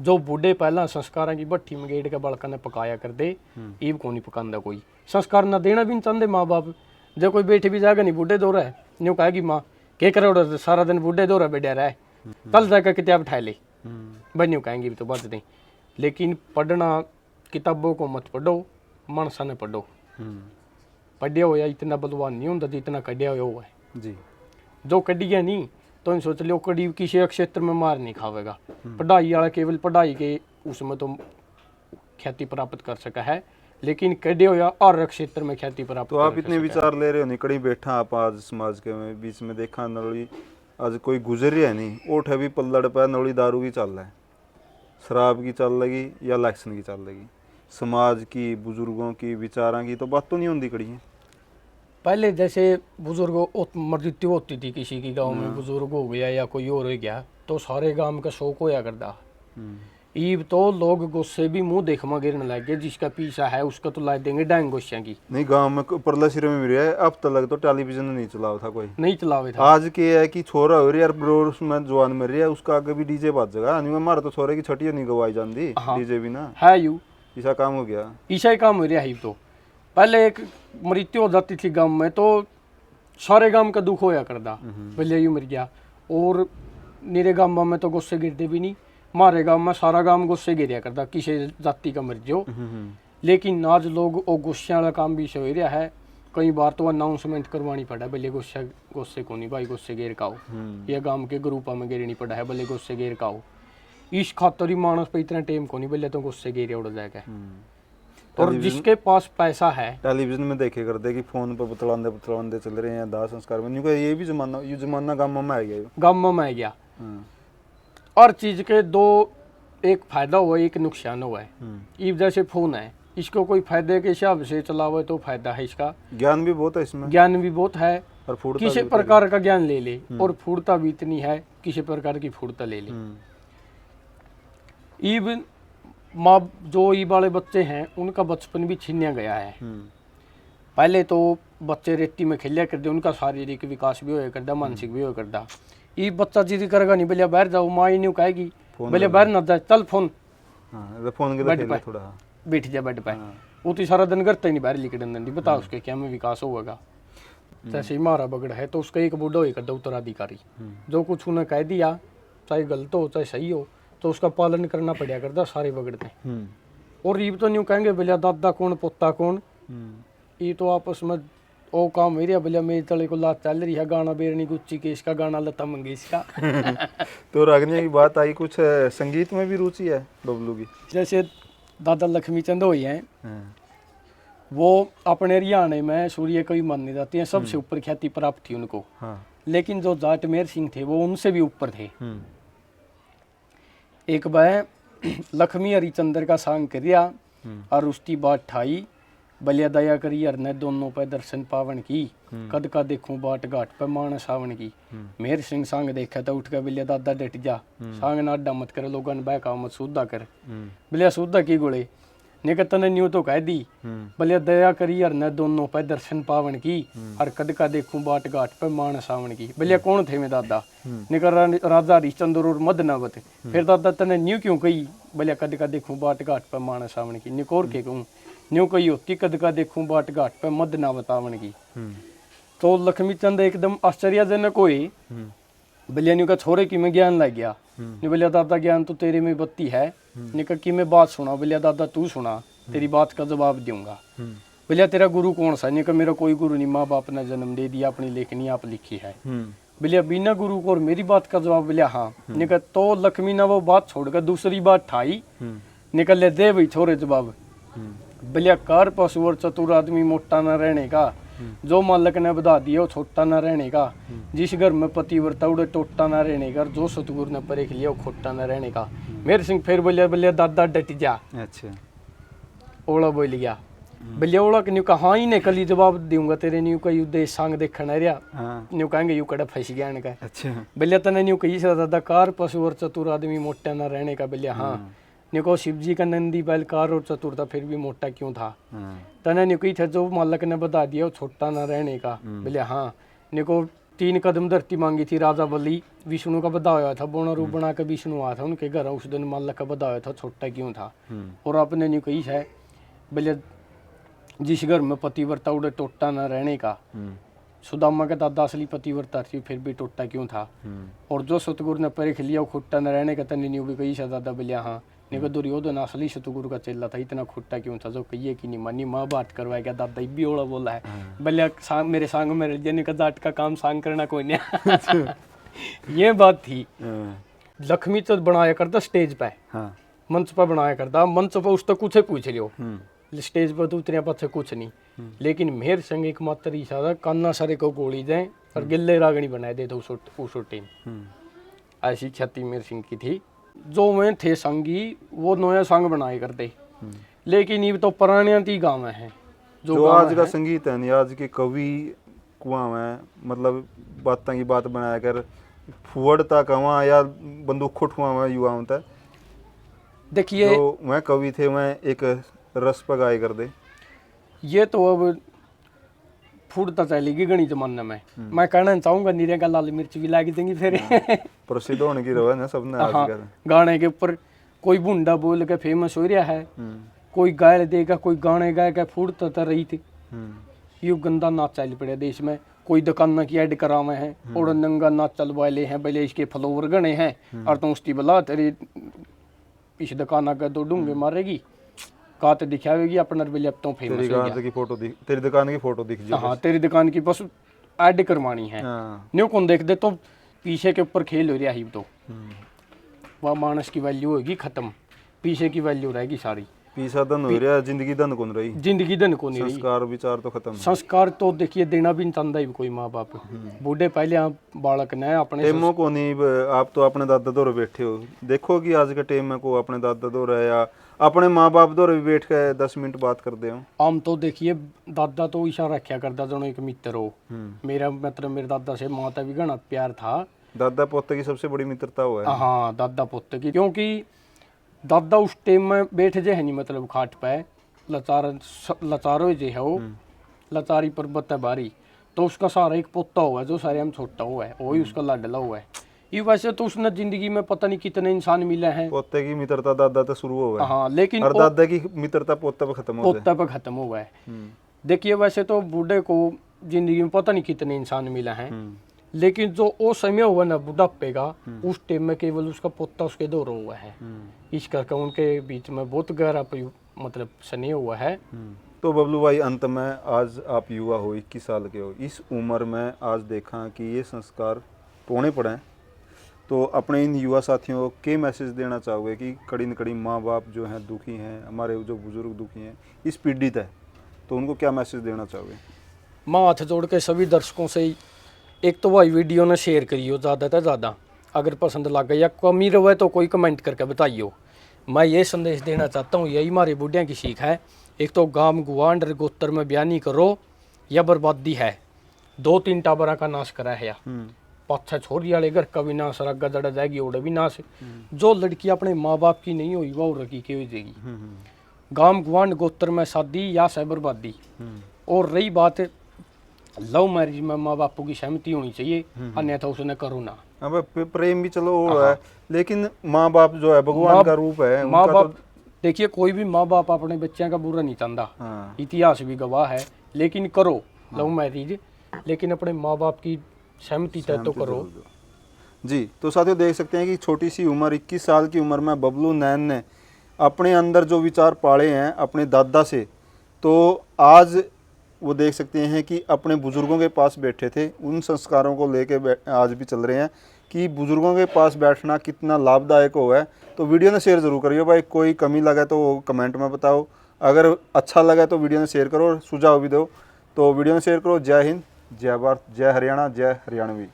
जो बूढ़े पहला संस्कारां की भट्ठी मंगेड़ के बालका ने पकाया कर दे, इब को नहीं पकांदा कोई। संस्कार ना देना भी नहीं चाहते माँ बाप। जो कोई बैठे भी जाएगा नहीं बूढ़े दो रहा है, न्यू कहेगी माँ के करोड़ सारा दिन बूढ़े दो रहा बैठा रहा है, कल जाकर किताब उठा ले, भाई न्यू कहेंगी तो बात नहीं। लेकिन पढ़ना किताबों को मत पढ़ो, मानसा ने पढ़ो। पढ़िया हो या इतना बलवान नहीं होता जितना कढ़िया हुआ है जी। जो कढ़ गया नहीं तो इन सोच लो कड़ी किसी एक क्षेत्र में मार नहीं खावेगा। पढ़ाई वाला केवल पढ़ाई के उसमें तो ख्याति प्राप्त कर सका है, लेकिन कड़े हो या और क्षेत्र में ख्याति प्राप्त तो आप इतने विचार ले रहे हो, निकड़ी बैठा आप आज समाज के में बीच में देखा नली आज कोई गुजर रहा है नहीं ओठ भी पल्लड़ पे नली दारू की चल रहा है, शराब की चल लगी या इलेक्शन की चल लगी, समाज की बुजुर्गों की विचारों की तो बात तो नहीं होती कड़ी है। पहले जैसे बुजुर्गों मृत्यु होती थी किसी की गांव में, बुजुर्ग हो गया या कोई और हो गया तो सारे गांव का शोक होया करता। ईब तो लोग गुस्से भी मुंह देखमा गिरने लग गए, जिसका पीछा है उसका तो ला देंगे डांग गुस्सा की। नहीं गांव में परला सिरे में मिल रहा है अब तक तो टेलीविजन नहीं चलाओ था कोई, नहीं चलावे था। आज के है कि छोरा हो रही यार ब्रो उसमें जवान मर रही है उसका आगे भी डीजे बाज जगह नहीं मारा तो छोरे की छटिया नहीं गवाई जाती डीजे भी ना है यू ऐसा काम हो गया, ऐसा ही काम हो रहा है। तो पहले एक मृत्यु हो जाती थी गांव में तो सारे गांव का दुख होया करता, पहले यू मर गया। और मेरे गांव में तो गुस्से गिरते भी नहीं, हमारे गांव में सारा गांव गुस्से गिरया करता किसी जाति का मर जो। लेकिन आज लोग वो गुस्से वाला काम भी हो रहा है, कई बार तो अनाउंसमेंट करवानी पड़ा भले गुस्से को नहीं भाई गुस्से गेर का हो, या गांव के ग्रुपा में गिरनी पड़ा है भले गुस्से गेर का हो। इस खातर ही मानस पे इतना टेम को नहीं भले तो गुस्से गेर उड़ जाएगा। और जिसके पास पैसा है टेलीविजन में देखे करते कि फोन पर बतलांदे चल रहे हैं दाह संस्कार में, ये भी जमाना गांव में आ गया, गांव में आ गया। हर चीज के दो एक फायदा हुआ एक नुकसान हुआ है। इब जैसे फोन है इसको कोई फायदे के हिसाब से चलावे तो फायदा है, इसका ज्ञान भी बहुत है, इसमें ज्ञान भी बहुत है, और किसी प्रकार का ज्ञान ले ले और फूर्ता भी इतनी है किसी प्रकार की फूर्ता ले ले। इब माँ जो ई वाले बच्चे हैं उनका बचपन भी छीना गया है। पहले तो बच्चे रेती में खेलिया करते, उनका शारीरिक विकास भी होया करता, मानसिक भी होया करता। ये बच्चा जिद करेगा नहीं भले बाहर जाओ, माँ नहीं कहेगी भले बाहर ना जाए चल फोन फोन के बेड पे थोड़ा बैठ जा बेड पे, वो तो सारा दिन करता ही नहीं बाहर निकलने देती, बता उसके क्या में विकास होगा। जैसे ही मारा बगड़ है तो उसका एक बूढ़ा होया करता उत्तराधिकारी, जो कुछ उन्हें कह दिया चाहे गलत हो चाहे सही हो तो उसका पालन करना पड़ा करता सारे बगड़ते। और ये तो नहीं कहेंगे भैया दादा कौन पोता कौन, ये तो आपस में ओ काम हो रहा भैया मेरे तले को लात चल रही है, गाना बेरनी गुच्ची के इसका गाना लता मंगेशकर। तो रागनी की बात आई, कुछ संगीत में भी रुचि है बबलू की? जैसे दादा लक्ष्मी चंद हुई हैं, वो अपने हरियाणा में सूर्य को ही मानने जाते हैं, सबसे ऊपर ख्याति प्राप्त थी उनको। लेकिन जो जाटमेर सिंह थे वो उनसे भी ऊपर थे। एक बार लक्ष्मी हरिचंद्र का सांग करिया और उसकी बात ठाई, बलिया दया करी हर ने दोनों पे दर्शन पावन की, कद का देखूं बाट घाट पे मानस सावन की। मेहर सिंह सांग देखा तो उठ के बलिया दादा डट जा, सांग ना अड्डा मत कर लोगों ने बहका मत सूदा कर। बलिया सूदा की गोले निकल तने न्यू तो कह दी, बलिया दया करी हर ने दोनों पे दर्शन पावन की, और कद का देखूं बाट घाट पे मानस सावन की। बलिया कौन थे मैं दादा? निकल राजा हरिश्चंद्र और मदनावत। फिर दादा तने न्यू क्यों कही बलिया कद का देखूं बाट घाट पे मानस सावन की? निकोर के कहूँ न्यू कही होती कद का देखूं बाट घाट पे मद ना बतावन की। तो लक्ष्मी चंद एकदम आश्चर्यजनक हुई, बलिया न्यू का छोरे की में ज्ञान लग गया। बलिया दादा ज्ञान तो तेरे में बत्ती है, निकल की मैं बात सुना। बलिया दादा तू सुना, तेरी बात का जवाब दूंगा। बलिया तेरा गुरु कौन सा? निकल मेरा कोई गुरु नहीं, माँ बाप ने जन्म दे दिया, अपनी लेखनी आप लिखी है। बलिया बिना गुरु को और मेरी बात का जवाब? बलिया हाँ। निकल तो लक्ष्मी ने वो बात छोड़कर दूसरी बात ठाई, निकल ले दे भाई छोरे जवाब। बलिया कार पशु और चतुर आदमी मोटा न रहने का, जो मालक ने बता दिया वो छोटा न रहने का, जिस घर में पतिव्रता उड़े टोटा न रहने का, जो सतगुर ने परेख लिया वो खोटा न रहने का। मेरे सिंह फिर बोलिया बलिया दादा डट जा। अच्छा ओला बोल गया। बलिया ओला न्यू कहा ही ने कल जवाब दूंगा तेरे न्यू का युद्ध सांग देखना रहा। न्यू कहेंगे यू कड़ा फंस गया इनका। अच्छा बलिया तने न्यू कही दादा कार पशु और चतुर आदमी मोटा न रहने का। बलिया हाँ। निको शिव जी का नंदी बैल कार और चतुर था फिर भी मोटा क्यों था? तने निको ही था जो मालक ने बता दिया वो छोटा न रहने का। बोले हाँ। निको 3 कदम धरती मांगी थी राजा बलि, विष्णु का बधा हुआ था, बोना रूप बना के विष्णु आया था उनके घर, उस दिन माल्य का बधा हुआ था, छोटा क्यों था। और आपने नहीं कही है बोले जिस घर में पतिव्रता उड़े टोटा न रहने का, सुदामा का दादा असली पतिव्रता थी, फिर भी टोटा क्यों था। और जो सतगुरु ने परख लिया खुट्टा न रहने का, तनी नहीं भी कही सा दादा बोलिया हाँ, नहीं दुर्योधन असली सतगुरु का चेला था, इतना खुट्टा क्यों था, जो कहिए कि नहीं मानी माँ बात करवाया क्या दादा भी ओला बोला है बोलिया मेरे सांग में रजनी का जाट का काम सांग करना कोई नहीं। ये बात थी। लक्ष्मी तो बनाया करता स्टेज पे, मंच पर बनाया करता, मंच पर उस तक कुछ पूछ लियो, स्टेज पर तो उतरे पत्थर कुछ नहीं। लेकिन मेरे संग एक मात्र इशारा कान्ना सारे को गोली दें और गिल्ले रागनी बनाए दे तो उस टीम, ऐसी क्षति मेरे सिंह की थी। जो मैं थे संगी वो नया संग बनाए करते, लेकिन ये तो पुराने ती गाँव है जो आज का संगीत है नहीं, आज के कवि कुआं में मतलब बातों की बात बनाया कर फुवड़ता कवा या बंदूक खुटवा में युवाओं तक। देखिए जो मैं कवि थे मैं एक रस पर गाय कर दे, ये तो अब फूटता चलेगी गणी जमाने में। मैं कहना चाहूंगा नीरे का लाल मिर्च भी लागी देंगी फिर। प्रसिद्ध होने की रवा ना सबने आज का। गाने के ऊपर कोई बुंडा बोल के फेमस हो रहा है, कोई गाय देगा, कोई गाने गा के फूटता तो रही थी। ये गंदा नाच चल पड़े देश में, कोई दुकान की ऐड करावे हैं और नंगा नाच चलवाले हैं, भले इसके फ्लोवर गणे हैं और तुम उसकी बला तेरी इस दुकान का दो डूंगे मारेगी का तो दिखावेगी अपना तो फेमस तेरी दुकान की फोटो दिख, तेरी दुकान की फोटो दिख जाए। हाँ तेरी दुकान की बस ऐड करवानी है। न्यू कौन देख दे तो पीछे के ऊपर खेल हो रहा है, तो वह मानस की वैल्यू होगी खत्म, पीछे की वैल्यू रहेगी सारी। पीछा धन हो रहा, जिंदगी धन कौन रही, जिंदगी धन कौन रही, संस्कार विचार तो खत्म। संस्कार तो देखिए देना भी नहीं चाहता ही कोई माँ बाप। बूढ़े पहले आप बालक ने अपने टेमो को नहीं, आप तो अपने दादा दौरे बैठे हो, देखो कि आज के टेम में को अपने दादा दौरे या अपने माँ बाप दौरे भी बैठ के 10 मिनट बात कर दे। हम तो देखिए दादा तो इशारा रखा करता दोनों एक मित्र हो, मेरा मतलब मेरे दादा से माता भी घना प्यार था। दादा पोते की सबसे बड़ी मित्रता हुआ है। हाँ दादा पोते की, क्योंकि दादा उस टाइम में बैठ जे है नहीं मतलब खाट पे लचारो जे है वो लचारी पर्वत है भारी, तो उसका सारा एक पोता हुआ है जो सारे हम छोटा हुआ है, वही उसका लाडला हुआ है। ये वैसे तो उसने जिंदगी में पता नहीं कितने इंसान मिले हैं। पोते की मित्रता दादा तो शुरू हुआ है। हाँ लेकिन और दादा की मित्रता पोते पे खत्म हुआ है। देखिए वैसे तो बूढ़े को जिंदगी में पता नहीं कितने इंसान मिले हैं, लेकिन जो वो समय हुआ ना बुढ़ापे का, उस टाइम में केवल उसका पोता उसके दौर हुआ है। इस करके उनके बीच में बहुत गहरा मतलब स्नेह हुआ है। तो बबलू भाई अंत में आज आप युवा हो, 21 साल के हो, इस उम्र में आज देखा कि ये संस्कार टोने पड़े, तो अपने इन युवा साथियों को क्या मैसेज देना चाहोगे कि कड़ी न कड़ी माँ बाप जो हैं दुखी हैं, हमारे जो बुजुर्ग दुखी हैं, इस पीड़ित है, तो उनको क्या मैसेज देना चाहोगे? मैं हाथ जोड़ के सभी दर्शकों से एक तो भाई वीडियो ने शेयर करियो ज़्यादा से ज़्यादा, अगर पसंद लगे या कमी रहे तो कोई कमेंट करके बताइयो। मैं ये संदेश देना चाहता हूँ, यही हमारे बुढ़िया की सीख है, एक तो गांव गुआंड गोत्र में बयानी करो या बर्बादी है, 2-3 टाबरा का नाश करा है, 5-6 छोरी वाले घर का विनाश, रग्गा जड़ा जाएगी ओडे विनाश। जो लड़की अपने माँ बाप की नहीं हुई वह रखी के हो जाएगी। गांव गुआंड गोत्र में शादी या से बर्बादी। और रही बात लव मैरिज में माँ बापों की सहमति होनी चाहिए, अन्यथा उसने करो ना। अब प्रेम भी चलो वो है, लेकिन माँ बाप जो है भगवान का रूप है। माँ बाप देखिए कोई भी माँ बाप अपने बच्चों का बुरा नहीं चाहता, इतिहास भी गवाह है, लेकिन करो लव मैरिज, लेकिन अपने माँ बाप की सहमति तय तो करो जी। तो साथियों देख सकते हैं कि छोटी सी उम्र 21 साल की उम्र में बबलू नैन ने अपने अंदर जो विचार पाले हैं अपने दादा से, तो आज वो देख सकते हैं कि अपने बुजुर्गों के पास बैठे थे, उन संस्कारों को लेके आज भी चल रहे हैं कि बुजुर्गों के पास बैठना कितना लाभदायक हुआ है। तो वीडियो ने शेयर ज़रूर करिए भाई, कोई कमी लगा तो वो कमेंट में बताओ, अगर अच्छा लगा तो वीडियो ने शेयर करो और सुझाव भी दो। तो वीडियो ने शेयर करो। जय हिंद, जय भारत, जय हरियाणा, जय हरियाणवी।